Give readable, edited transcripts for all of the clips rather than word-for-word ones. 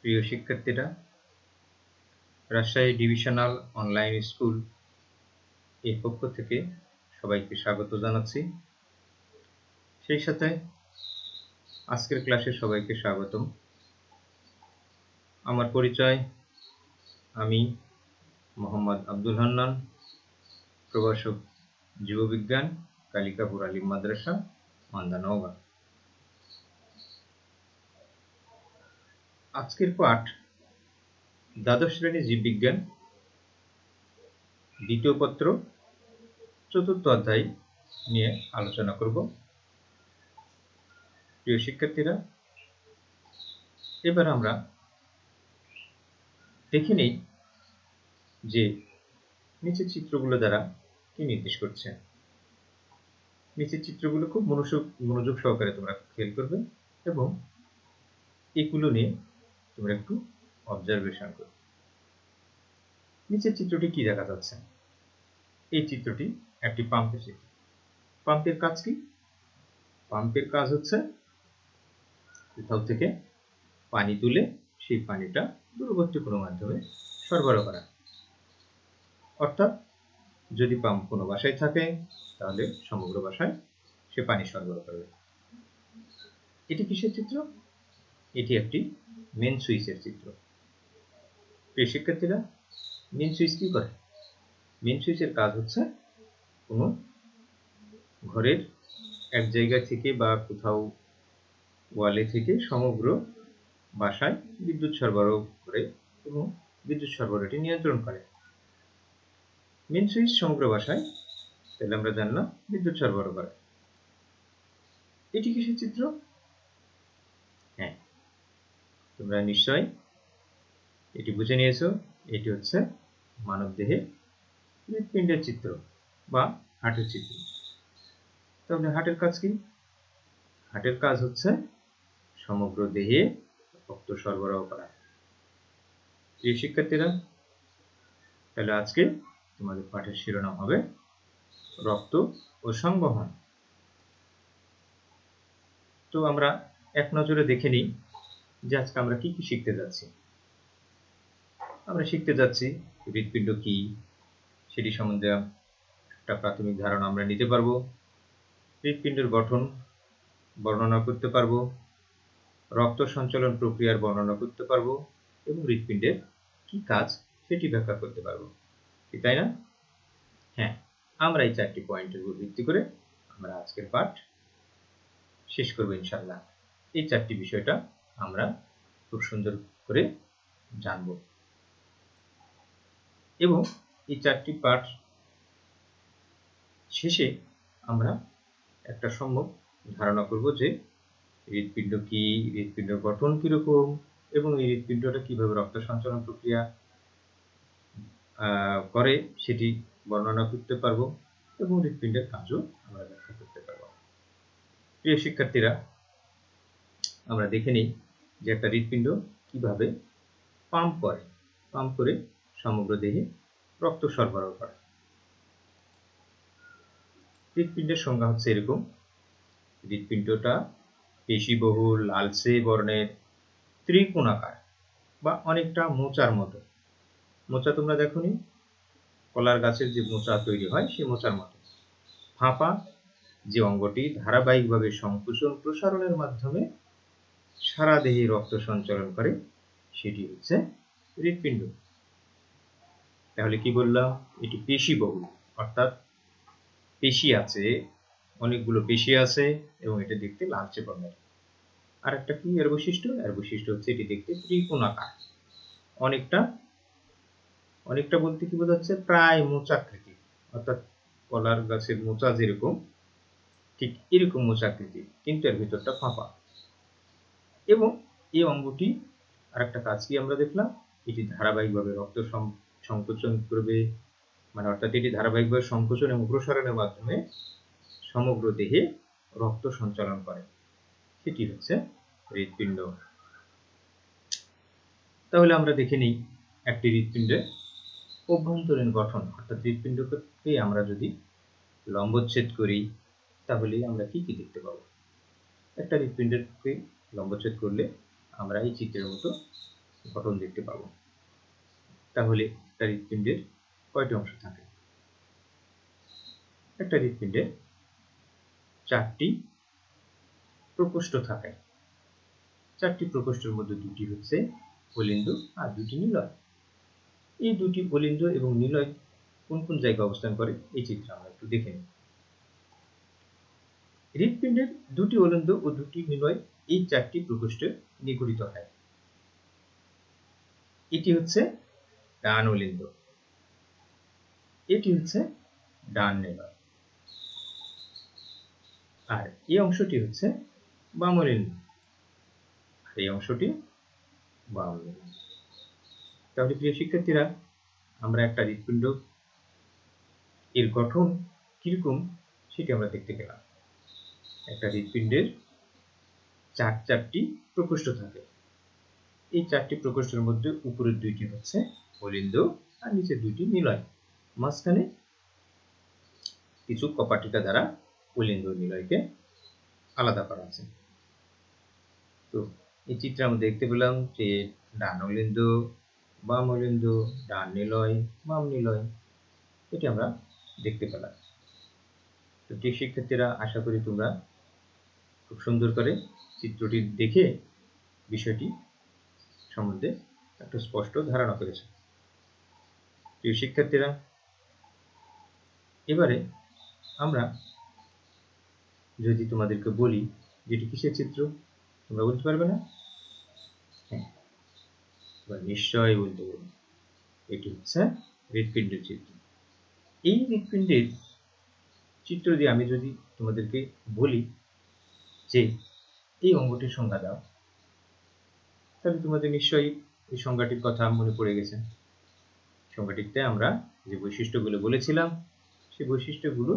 প্রিয় শিক্ষার্থীরা, Rajshahi divisional online school এর পক্ষ থেকে সবাইকে স্বাগত জানাচ্ছি। সেই সাথে আজকের ক্লাসে সবাইকে স্বাগতম। আমার পরিচয়, আমি মোহাম্মদ আব্দুল হান্নান, প্রভাষক জীববিজ্ঞান, কালিকাপুর আলিম মাদ্রাসা, মান্দা, নওগাঁ। আজকের পাঠ দ্বাদশ শ্রেণী জীববিজ্ঞান, দ্বিতীয় পত্র, চতুর্থ অধ্যায় নিয়ে আলোচনা করব। প্রিয় শিক্ষার্থীরা, এবার আমরা দেখে নেই যে নিচের চিত্রগুলো দ্বারা কি নির্দেশ করছে। নিচের চিত্রগুলো খুব মনোযোগ সহকারে তোমরা খেয়াল করবে এবং এগুলো নিয়ে তোমরা একটু অবজারভেশন করবে। নিচের চিত্রটি কি দেখা যাচ্ছে? এই চিত্রটি একটি পাম্পের চিত্র। পাম্পের কাজ কি? পাম্পের কাজ হচ্ছে কোথাও থেকে পানি তুলে সেই পানিটা দূরবর্তী কোনো মাধ্যমে সরবরাহ করা। অর্থাৎ যদি পাম্প কোনো বাসায় থাকে তাহলে সমগ্র বাসায় সে পানি সরবরাহ করবে। এটি কিসের চিত্র? এটি একটি মেন সুইচের চিত্র। প্রিয় শিক্ষার্থীরা, মেন সুইচ কি করে? মেন সুইচের কাজ হচ্ছে কোনো ঘরের এক জায়গা থেকে বা কোথাও ওয়ালে থেকে সমগ্র বাসায় বিদ্যুৎ সরবরাহ করে এবং বিদ্যুৎ সরবরাহটি নিয়ন্ত্রণ করে। মেন সুইচ সমগ্র বাসায়, তাহলে আমরা জানলাম বিদ্যুৎ সরবরাহ করে। এটি কিসের চিত্র? হ্যাঁ, তোমরা নিশ্চয় এটি বুঝে নিয়েছো। এটি হচ্ছে মানবদেহের হৃৎপিণ্ডের চিত্র বা হার্টের চিত্র। তাহলে হার্টের কাজ কি? হার্টের কাজ হচ্ছে সমগ্র দেহে রক্ত সরবরাহ করা। প্রিয় শিক্ষার্থীরা, তাহলে আজকে তোমাদের পাঠের শিরোনাম হবে রক্ত ও সংবহন। তো আমরা এক নজরে দেখে নিই যে আজকে আমরা কি কি শিখতে যাচ্ছি। আমরা শিখতে যাচ্ছি হৃৎপিণ্ড কি, সেটি সম্বন্ধে একটা প্রাথমিক ধারণা আমরা নিতে পারবো। হৃৎপিণ্ডের গঠন বর্ণনা করতে পারবো, রক্ত সঞ্চালন প্রক্রিয়ার বর্ণনা করতে পারবো এবং হৃৎপিণ্ডের কি কাজ সেটি ব্যাখ্যা করতে পারবো। কি তাই না? হ্যাঁ, আমরা এই 4টি পয়েন্টের উপর ভিত্তি করে আমরা আজকের পাঠ শেষ করবো ইনশাআল্লাহ। এই 4টি বিষয়টা আমরা খুব সুন্দর করে জানব এবং এই 4টি পাঠ শেষে আমরা একটা সম্যক ধারণা করব যে হৃৎপিণ্ড কি, হৃৎপিণ্ডের গঠন কিরকম এবং এই হৃৎপিণ্ডটা কিভাবে রক্ত সঞ্চালন প্রক্রিয়া করে সেটি বর্ণনা করতে পারবো এবং হৃৎপিণ্ডের কাজও আমরা ব্যাখ্যা করতে পারবো। প্রিয় শিক্ষার্থীরা, আমরা দেখে নিই যে একটা হৃৎপিণ্ড কিভাবে পাম্প করে সমগ্র দেহে রক্ত সরবরাহ করে। হৃৎপিণ্ডের সংজ্ঞা হচ্ছে এরকম: হৃৎপিণ্ডটা পেশিবহুল লালচে বর্ণের ত্রিকোণাকার বা অনেকটা মোচার মতো। মোচা তোমরা দেখোনি? কলার গাছের যে মোচা তৈরি হয় সেই মোচার মতো ফাঁপা যে অঙ্গটি ধারাবাহিকভাবে সংকোচন প্রসারণের মাধ্যমে সারা দেহে রক্ত সঞ্চালন করে সেটি হচ্ছে হৃৎপিণ্ড। তাহলে কি বললাম? এটি পেশিবহুল, অর্থাৎ পেশি আছে, অনেকগুলো পেশি আছে এবং এটা দেখতে লালচে বর্ণের। আর একটা কি এর বৈশিষ্ট্য? এর বৈশিষ্ট্য হচ্ছে এটি দেখতে ত্রিকোণাকার। অনেকটা বলতে কি বোঝাচ্ছে? প্রায় মোচাকৃতি, অর্থাৎ কলার গাছের মোচা যেরকম ঠিক এরকম মোচাকৃতি, কিন্তু এর ভিতরটা ফাঁপা। এবং এই অঙ্গটি আর একটা কাজ কি আমরা দেখলাম? এটি ধারাবাহিকভাবে রক্ত সংকোচন করবে, মানে অর্থাৎ এটি ধারাবাহিকভাবে সংকোচন এবং প্রসারণের মাধ্যমে সমগ্র দেহে রক্ত সঞ্চালন করে, সেটি হচ্ছে হৃৎপিণ্ড। তাহলে আমরা দেখে নিই একটি হৃৎপিণ্ডের অভ্যন্তরীণ গঠন, অর্থাৎ হৃৎপিণ্ডকে আমরা যদি লম্বচ্ছেদ করি তাহলে আমরা কি কি দেখতে পাবো। একটা হৃৎপিণ্ডকে লম্বচ্ছেদ করলে আমরা এই চিত্রের মতো গঠন দেখতে পাবো। তাহলে একটা হৃৎপিণ্ডের কয়টি অংশ থাকে? একটা হৃৎপিণ্ডে 4টি প্রকোষ্ঠ থাকে। 4টি প্রকোষ্ঠের মধ্যে 2টি হচ্ছে অলিন্দ আর 2টি নিলয়। এই 2টি অলিন্দ এবং নিলয় কোন কোন জায়গায় অবস্থান করে এই চিত্রে আমরা একটু দেখে নিই। হৃৎপিণ্ডের 2টি অলিন্দ ও 2টি নিলয় এই 4টি প্রকোষ্ঠে নিগঠিত হয়। এটি হচ্ছে ডান অলিন্দ, এটি হচ্ছে ডান নিলয়, আর এই অংশটি হচ্ছে বাম অলিন্দ, আর এই অংশটি বাম অলিন্দ। তাহলে প্রিয় শিক্ষার্থীরা, আমরা একটা হৃৎপিণ্ড এর গঠন কিরকম সেটি আমরা দেখতে পেলাম। একটা হৃৎপিণ্ডের 4টি প্রকোষ্ঠ থাকে। এই 4টি প্রকোষ্ঠের মধ্যে উপরের 2টি হচ্ছে অলিন্দ আর নিচের 2টি নিলয়। মাঝখানে কিছু কপাটিকা দ্বারা অলিন্দ ও নিলয়কে আলাদা করা আছে। তো এই চিত্রে আমরা দেখতে পেলাম যে ডান অলিন্দ, বাম অলিন্দ, ডান নিলয়, বাম নিলয়, এটি আমরা দেখতে পেলাম। তো প্রিয় শিক্ষার্থীরা, আশা করি তোমরা খুব সুন্দর করে চিত্রটি দেখে বিষয়টি সম্বন্ধে একটা স্পষ্ট ধারণা পেয়েছ। প্রিয় শিক্ষার্থীরা, এবারে আমরা যদি তোমাদেরকে বলি যেটি কিসের চিত্র, তোমরা বলতে পারবে না? হ্যাঁ, নিশ্চয়ই বলতে পারবে। এটি হচ্ছে হৃৎপিণ্ডের চিত্র। এই হৃৎপিণ্ডের চিত্র দিয়ে আমি যদি তোমাদেরকে বলি যে এই অঙ্গটির সংজ্ঞা দাও, তাহলে তোমাদের নিশ্চয়ই এই সংজ্ঞাটির কথা মনে পড়ে গেছে। সংজ্ঞাটিতে আমরা যে বৈশিষ্ট্যগুলো বলেছিলাম সেই বৈশিষ্ট্যগুলো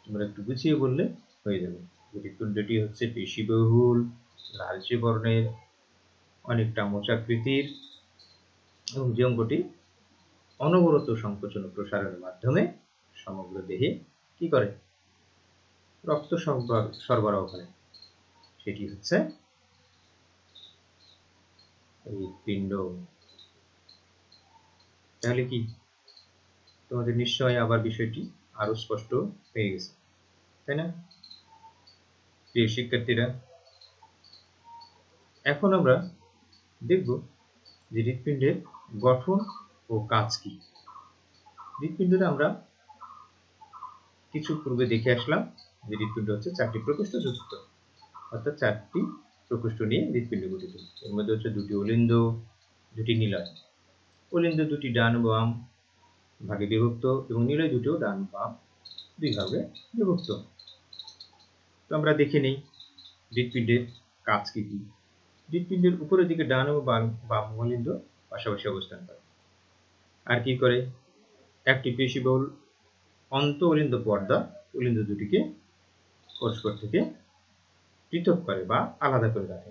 তোমরা একটু গুছিয়ে বললে হয়ে যাবে। হৃৎপিণ্ডটি হচ্ছে পেশিবহুল, লালচে বর্ণের, অনেকটা মোচাকৃতির, এবং যে অঙ্গটি অনবরত সংকোচন ও প্রসারণের মাধ্যমে সমগ্র দেহে কি করে? রক্ত সরবরাহ করে, সেটি হচ্ছে হৃৎপিণ্ড। তাহলে কি তোমাদের নিশ্চয়ই আবার বিষয়টি আরো স্পষ্ট হয়ে গেছে, তাই না? প্রিয় শিক্ষার্থীরা, এখন আমরা দেখব যে হৃৎপিণ্ডের গঠন ও কাজ কি। হৃৎপিণ্ডটা আমরা কিছু পূর্বে দেখে আসলাম যে হৃৎপিণ্ড হচ্ছে 4টি প্রকোষ্ঠ যুক্ত, অর্থাৎ 4টি প্রকোষ্ঠ নিয়ে হৃৎপিণ্ড গঠিত। এর মধ্যে হচ্ছে 2টি অলিন্দ, 2টি নিলয়। অলিন্দ 2টি ডান ও বাম ভাগে বিভক্ত এবং নিলয় 2টিও ডান বাম 2 ভাগে বিভক্ত। তো আমরা দেখে নেই হৃৎপিণ্ডের কাজ কি কি। হৃৎপিণ্ডের উপরের দিকে ডান ও বাম অলিন্দ পাশাপাশি অবস্থান করে। আর কি করে? একটি পেশিবহুল অন্ত অলিন্দ পর্দা অলিন্দ দুটিকে পরস্পর থেকে পৃথক করে বা আলাদা করে রাখে।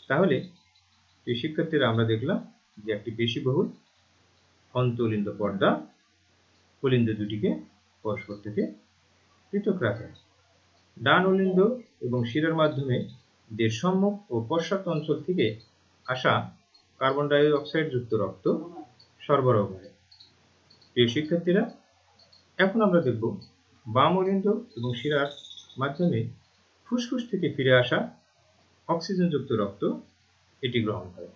তাহলে এই শিক্ষার্থীরা, আমরা দেখলাম যে একটি পেশিবহুল অন্ত অলিন্দ পর্দা অলিন্দ দুটিকে পরস্পর থেকে পৃথক রাখে। ডান অলিন্দ এবং শিরার মাধ্যমে দেহের সম্মুখ ও পশ্চাৎ অঞ্চল থেকে আসা কার্বন ডাই অক্সাইড যুক্ত রক্ত সরবরাহ করে। প্রিয় শিক্ষার্থীরা, এখন আমরা দেখব বাম অলিন্দ এবং শিরার মাধ্যমে ফুসফুস থেকে ফিরে আসা অক্সিজেনযুক্ত রক্ত এটি গ্রহণ করে।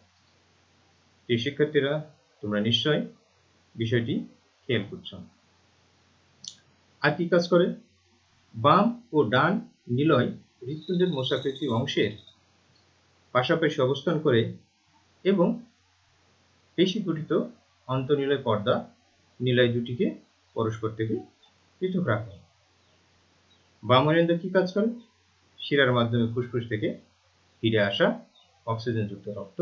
প্রিয় শিক্ষার্থীরা, তোমরা নিশ্চয় বিষয়টি খেয়াল করছো। আর কি কাজ করে? বাম ও ডান নিলয় হৃৎপিণ্ডের মোচাকৃতি অংশের পাশাপাশি অবস্থান করে এবং পেশি গঠিত অন্তঃনিলয় পর্দা নিলয় দুটিকে পরস্পর থেকে পৃথক রাখে। বাম অলিন্দ কি কাজ করে? শিরার মাধ্যমে ফুসফুস থেকে ফিরে আসা অক্সিজেনযুক্ত রক্ত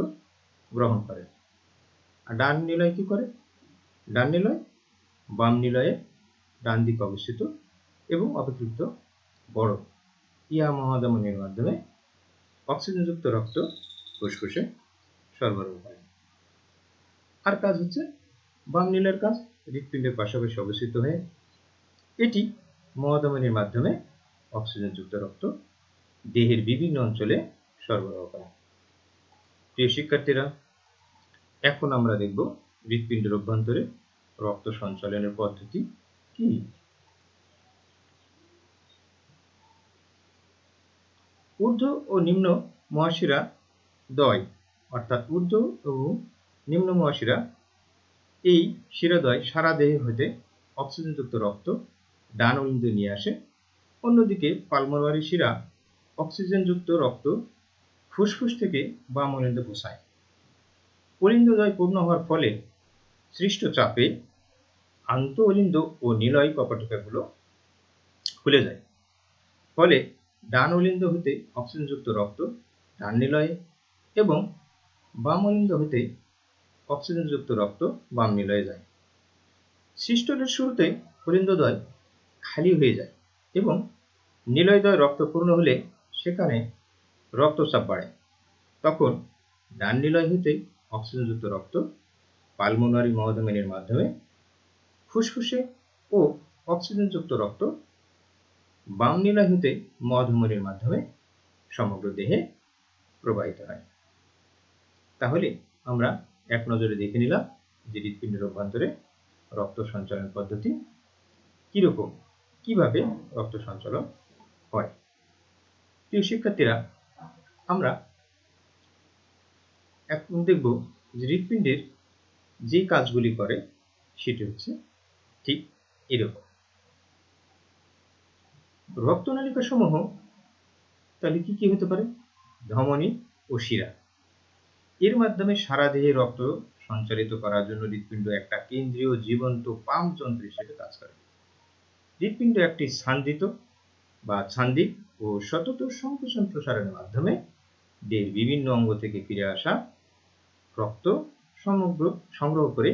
গ্রহণ করে। আর ডান নিলয় কি করে? ডান নিলয় বাম নিলয়ে ডান দিকে অবস্থিত এবং অপেক্ষিত বড় ইহা মহাধমনীর মাধ্যমে অক্সিজেনযুক্ত রক্ত ফুসফুসে সরবরাহ করে। আর কাজ হচ্ছে বাম নিলয়ের কাজ হৃৎপিণ্ডের পাশাপাশি অবস্থিত হয়ে এটি মহাধমনীর মাধ্যমে অক্সিজেনযুক্ত রক্ত দেহের বিভিন্ন অঞ্চলে সরবরাহ করে। প্রিয় শিক্ষার্থীরা, এখন আমরা দেখব হৃৎপিণ্ডের অভ্যন্তরে রক্ত সঞ্চালনের পদ্ধতি কি। ঊর্ধ্ব ও নিম্ন মহাশিরা দ্বয়, অর্থাৎ ঊর্ধ্ব ও নিম্ন মহাশিরা, এই শিরাদ্বয় সারা দেহ হতে অক্সিজেনযুক্ত রক্ত ডান অলিন্দে নিয়ে আসে। অন্যদিকে পালমোনারি শিরা অক্সিজেনযুক্ত রক্ত ফুসফুস থেকে বাম অলিন্দে পৌঁছায়। অলিন্দদ্বয় পূর্ণ হওয়ার ফলে সৃষ্ট চাপে আন্ত অলিন্দ ও নিলয় কপাটিকাগুলো খুলে যায়। ফলে ডান অলিন্দ হতে অক্সিজেনযুক্ত রক্ত ডান নিলয়ে এবং বাম অলিন্দ হতে অক্সিজেনযুক্ত রক্ত বাম নিলয়ে যায়। সিস্টোলের শুরুতে অলিন্দদ্বয় খালি হয়ে যায় এবং নিলয়দ্বয় রক্ত পূর্ণ হলে সেখানে রক্তচাপ বাড়ে। তখন ডান নিলয় হতে অক্সিজেনযুক্ত রক্ত পালমোনারি মহাধমনির মাধ্যমে ফুসফুসে ও অক্সিজেনযুক্ত রক্ত বাম নিলয় হতে মহাধমনির মাধ্যমে সমগ্র দেহে প্রবাহিত হয়। তাহলে আমরা এক নজরে দেখে নিলাম যে হৃৎপিণ্ডের অভ্যন্তরে রক্ত সঞ্চালন পদ্ধতি কিরকম, কিভাবে রক্ত সঞ্চালন হয়। প্রিয় শিক্ষার্থীরা, আমরা এখন দেখব যে হৃৎপিণ্ডের যে কাজগুলি করে সেটি হচ্ছে ঠিক এরকম। রক্তনালিকা সমূহ তাহলে কি কি হতে পারে? ধমনী ও শিরা। এর মাধ্যমে সারা দেহে রক্ত সঞ্চালিত করার জন্য হৃৎপিণ্ড একটা কেন্দ্রীয় জীবন্ত পাম্প যন্ত্র হিসেবে কাজ করে। হৃৎপিণ্ড একটি ছান্দিত বা ছান্দিক ও সতত সংকোচন প্রসারণের মাধ্যমে দেহের বিভিন্ন অঙ্গ থেকে ফিরে আসা রক্ত সংগ্রহ করে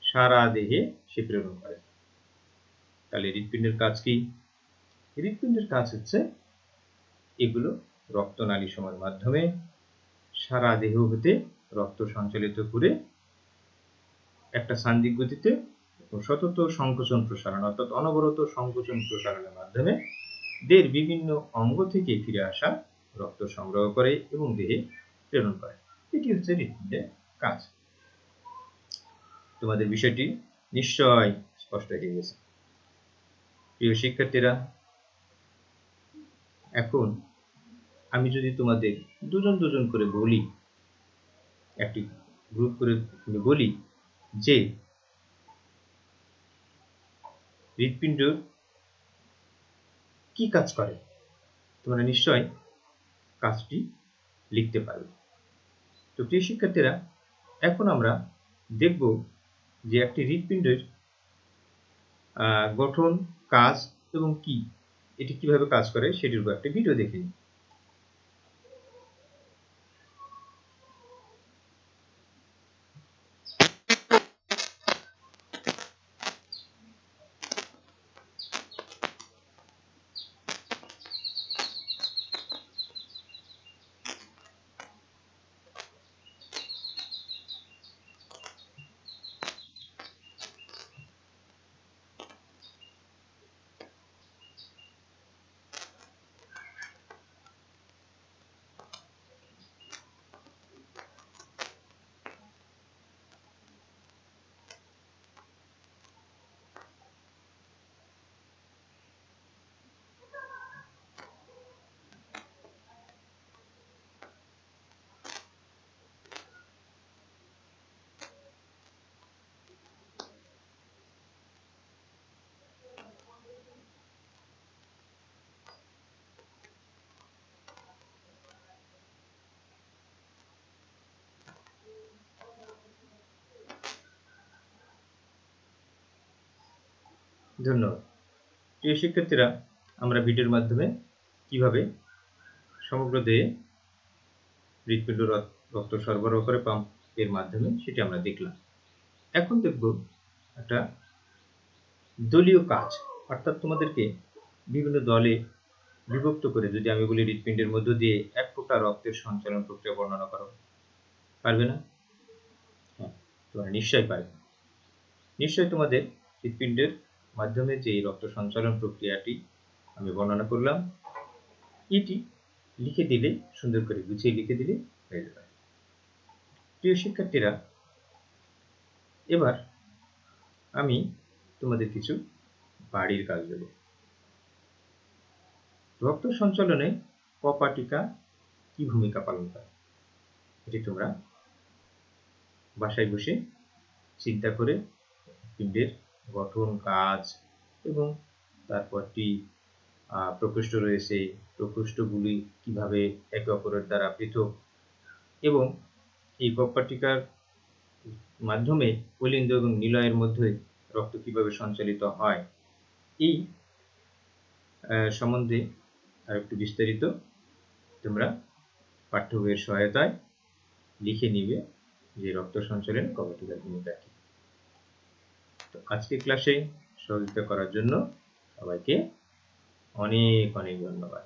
সারা দেহে সে প্রেরণ করে। তাহলে হৃৎপিণ্ডের কাজ কি? হৃৎপিণ্ডের কাজ হচ্ছে এগুলো রক্তনালী সমূহের মাধ্যমে সারা দেহ হতে রক্ত সঞ্চালিত করে একটা সান্দিক গতিতে সতত সংকোচন প্রসারণ, অর্থাৎ অনবরত সংকোচন প্রসারণের মাধ্যমে দেহের বিভিন্ন অঙ্গ থেকে ফিরে আসা রক্ত সংগ্রহ করে এবং দেহে প্রেরণ করে। এটি হচ্ছে হৃৎপিণ্ডের কাজ। তোমাদের বিষয়টি নিশ্চয় স্পষ্ট হয়ে গেছে। প্রিয় শিক্ষার্থীরা, এখন আমি যদি তোমাদের দুজন দুজন করে বলি, একটি গ্রুপ করে বলি যে হৃৎপিণ্ড কি কাজ করে, তোমরা নিশ্চয় কাজটি লিখতে পারবে। তো প্রিয় শিক্ষার্থীরা, এখন আমরা দেখব যে একটি হৃৎপিণ্ডের গঠন, কাজ এবং কি, এটি কিভাবে কাজ করে সেটির উপর একটা ভিডিও দেখে নিই। ধন্যবাদ। প্রিয় শিক্ষার্থীরা, আমরা ভিডিওর মাধ্যমে কিভাবে সমগ্র দেহে হৃৎপিণ্ড রক্ত সরবরাহ করে পাম্পের মাধ্যমে সেটি আমরা দেখলাম। এখন দেখব একটা দলীয় কাজ, অর্থাৎ তোমাদেরকে বিভিন্ন দলে বিভক্ত করে যদি আমি বলি হৃৎপিণ্ডের মধ্য দিয়ে এক ফোঁটা রক্তের সঞ্চালন প্রক্রিয়া বর্ণনা করো, পারবে না? হ্যাঁ, তোমরা নিশ্চয়ই পারবে। নিশ্চয়ই তোমাদের হৃৎপিণ্ডের মাধ্যমে যে রক্ত সঞ্চালন প্রক্রিয়াটি আমি বর্ণনা করলাম, এটি লিখে দিলে, সুন্দর করে গুছিয়ে লিখে দিলে হয়ে যাবে। প্রিয় শিক্ষার্থীরা, এবার আমি তোমাদের কিছু বাড়ির কাজ দেব। রক্ত সঞ্চালনে কপাটিকা কি ভূমিকা পালন করে এটি তোমরা বাসায় বসে চিন্তা করে পিণ্ডের গঠন, কাজ এবং তারপরটি প্রকোষ্ঠ রয়েছে, প্রকোষ্ঠগুলি কিভাবে একে অপরের দ্বারা পৃথক এবং এই কপাটিকার মাধ্যমে অলিন্দ এবং নিলয়ের মধ্যে রক্ত কিভাবে সঞ্চালিত হয় এই সম্বন্ধে আর একটু বিস্তারিত তোমরা পাঠ্য বইয়ের সহায়তায় লিখে নিবে যে রক্ত সঞ্চালনে কপাটিকার ভূমিকা কি। তো আজকে ক্লাসে সহযোগিতা করার জন্য সবাইকে অনেক অনেক ধন্যবাদ।